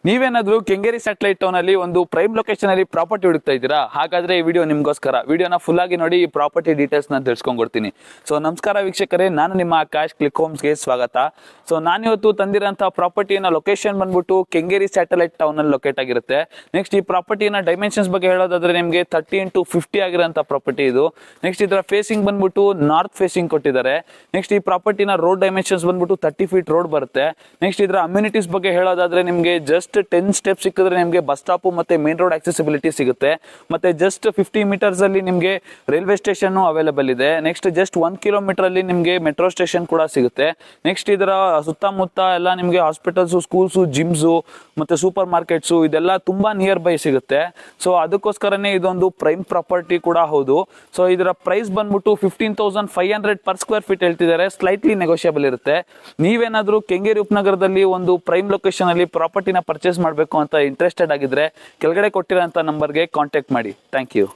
ನೀವೇನಾದ್ರೂ Kengeri satellite town ಅಲ್ಲಿ ಒಂದು ಪ್ರೈಮ್ ಲೊಕೇಶನ್ ಅಲ್ಲಿ ಪ್ರಾಪರ್ಟಿ ಹುಡುಕ್ತಾ ಇದ್ದೀರಾ? ಹಾಗಾದ್ರೆ ಈ ವಿಡಿಯೋ ನಿಮ್ಗೋಸ್ಕರ. ವಿಡಿಯೋನ ಫುಲ್ ಆಗಿ ನೋಡಿ, ಈ ಪ್ರಾಪರ್ಟಿ ಡೀಟೇಲ್ಸ್ ನಾನು ತಿಳಿಸ್ಕೊಂಡ್ಕೊಡ್ತೀನಿ. ಸೊ ನಮಸ್ಕಾರ ವೀಕ್ಷಕರೇ, ನಾನು ನಿಮ್ಮ ಆಕಾಶ್, ಕ್ಲಿಕ್ ಹೋಮ್ಸ್ಗೆ ಸ್ವಾಗತ. ಸೊ ನಾನಿವತ್ತು ತಂದಿರೋಂಥ ಪ್ರಾಪರ್ಟಿನ ಲೊಕೇಶನ್ ಬಂದ್ಬಿಟ್ಟು ಕೆಂಗೇರಿ ಸ್ಯಾಟಲೈಟ್ ಟೌನ್ ಅಲ್ಲಿ ಲೊಕೇಟ್ ಆಗಿರುತ್ತೆ. ನೆಕ್ಸ್ಟ್ ಈ ಪ್ರಾಪರ್ಟಿನ ಡೈಮೆನ್ಷನ್ಸ್ ಬಗ್ಗೆ ಹೇಳೋದಾದ್ರೆ ನಿಮಗೆ 30x50 ಆಗಿರೋಂಥ ಪ್ರಾಪರ್ಟಿ ಇದು. ನೆಕ್ಸ್ಟ್ ಇದರ ಫೇಸಿಂಗ್ ಬಂದ್ಬಿಟ್ಟು ನಾರ್ತ್ ಫೇಸಿಂಗ್ ಕೊಟ್ಟಿದ್ದಾರೆ. ನೆಕ್ಸ್ಟ್ ಈ ಪ್ರಾಪರ್ಟಿನ ರೋಡ್ ಡೈಮೆನ್ಷನ್ಸ್ ಬಂದ್ಬಿಟ್ಟು 30 ಫೀಟ್ ರೋಡ್ ಬರುತ್ತೆ. ನೆಕ್ಸ್ಟ್ ಇದರ ಅಮ್ಯುನಿಟೀಸ್ ಬಗ್ಗೆ ಹೇಳೋದಾದ್ರೆ ನಿಮಗೆ ಜಸ್ಟ್ 10 ಸ್ಟೆಪ್ ಸಿಕ್ಕಿದ್ರೆ ನಿಮಗೆ ಬಸ್ ಸ್ಟಾಪ್ ಮತ್ತೆ ಮೇನ್ ರೋಡ್ ಆಕ್ಸೆಸಿಬಿಲಿಟಿ ಸಿಗುತ್ತೆ. ಮತ್ತೆ ಜಸ್ಟ್ 50 ಮೀಟರ್ಸ್ ಅಲ್ಲಿ ನಿಮಗೆ ರೈಲ್ವೆ ಸ್ಟೇಷನ್ ಅವೈಲೇಬಲ್ ಇದೆ. ನೆಕ್ಸ್ಟ್ ಜಸ್ಟ್ 1 ಕಿಲೋಮೀಟರ್ ಅಲ್ಲಿ ನಿಮಗೆ ಮೆಟ್ರೋ ಸ್ಟೇಷನ್ ಕೂಡ ಸಿಗುತ್ತೆ. ನೆಕ್ಸ್ಟ್ ಇದರ ಸುತ್ತಮುತ್ತ ಎಲ್ಲ ನಿಮಗೆ ಹಾಸ್ಪಿಟಲ್ಸ್, ಸ್ಕೂಲ್ಸ್, ಜಿಮ್ಸ್ ಮತ್ತೆ ಸೂಪರ್ ಮಾರ್ಕೆಟ್ಸ್ ಇದೆಲ್ಲ ತುಂಬಾ ನಿಯರ್ ಬೈ ಸಿಗುತ್ತೆ. ಸೊ ಅದಕ್ಕೋಸ್ಕರನೇ ಇದೊಂದು ಪ್ರೈಮ್ ಪ್ರಾಪರ್ಟಿ ಕೂಡ ಹೌದು. ಸೊ ಇದರ ಪ್ರೈಸ್ ಬಂದ್ಬಿಟ್ಟು 15,500 ಪರ್ ಸ್ಕ್ವೇರ್ ಫೀಟ್ ಹೇಳ್ತಿದ್ದಾರೆ. ಸ್ಲೈಟ್ಲಿ ನೆಗೋಷಿಯಬಲ್ ಇರುತ್ತೆ. ನೀವೇನಾದ್ರೂ ಕೆಂಗೇರಿ ಉಪನಗರದಲ್ಲಿ ಒಂದು ಪ್ರೈಮ್ ಲೊಕೇಶನ್ ಅಲ್ಲಿ ಪ್ರಾಪರ್ಟಿನ ಪರ್ಚೇಸ್ ಮಾಡಬೇಕು ಅಂತ ಇಂಟ್ರೆಸ್ಟೆಡ್ ಆಗಿದ್ರೆ ಕೆಳಗಡೆ ಕೊಟ್ಟಿರೋಂಥ ನಂಬರ್ಗೆ ಕಾಂಟ್ಯಾಕ್ಟ್ ಮಾಡಿ. Thank you.